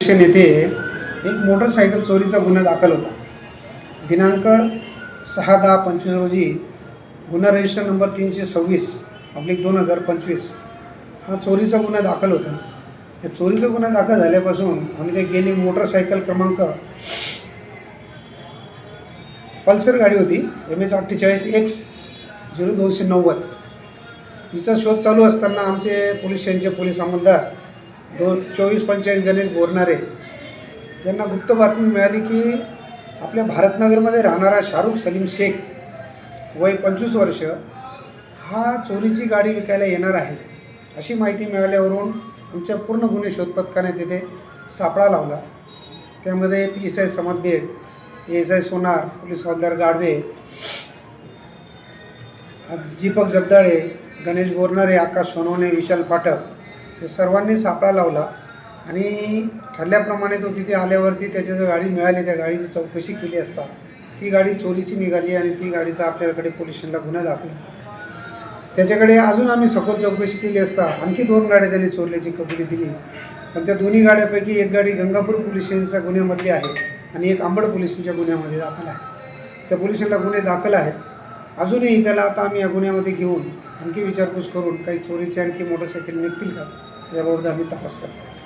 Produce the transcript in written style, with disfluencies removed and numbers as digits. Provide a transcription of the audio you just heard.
Station येथे एक motorcycle चोरीचा गुन्हा दाखल होता. दिनांक 6/10/25 रोजी गुन्हा रजिस्टर नंबर 326/2025 हा चोरीचा गुन्हा दाखल होता. या चोरीचा गुन्हा दाखल झाल्यापासून आम्ही ते गेली मोटरसायकल क्रमांक पल्सर गाडी होती MS48X0290 हिचा शोध चालू असताना आमचे पोलीस स्टेशनचे पोलीस अंमलदार 2445 गणेश बोरनारे यांना गुप्त बातमी मिळाली की आपल्या भारतनगरमध्ये राहणारा शाहरुख सलीम शेख वय 25 वर्ष हा चोरीची गाडी विकायला येणार आहे अशी माहिती मिळाल्यावरून आमच्या पूर्ण गुन्हे शोध पथकाने तिथे सापळा लावला. त्यामध्ये PSI समद बेग, ASI सोनार, पोलीस हवालदार गाढवे, दीपक जगदाळे, गणेश बोरनारे, आकाश सोनवणे, विशाल पाठक हे सर्वांनी सापळा लावला आणि ठरल्याप्रमाणे तो तिथे आल्यावरती त्याची जो गाडी मिळाली त्या गाडीची चौकशी केली असता ती गाडी चोरीची निघाली आणि ती गाडीचा आपल्याकडे पोलीस स्टेशनला गुन्हा दाखल. त्याच्याकडे अजून आम्ही सखोल चौकशी केली असता आणखी 2 गाड्या त्यांनी चोरल्याची कबुली दिली. पण त्या दोन्ही गाड्यापैकी एक गाडी गंगापूर पोलीस स्टेशनच्या गुन्ह्यामधली आहे आणि एक अंबड पोलीस स्टेशनच्या गुन्ह्यामध्ये दाखल आहे. त्या पोलीस स्टेशनला गुन्हे दाखल आहेत. अजूनही त्याला आता आम्ही या गुन्ह्यामध्ये घेऊन आणखी विचारपूस करून काही चोरीचे आणखी मोटरसायकल निघतील का याबाबत आम्ही तपास करतो.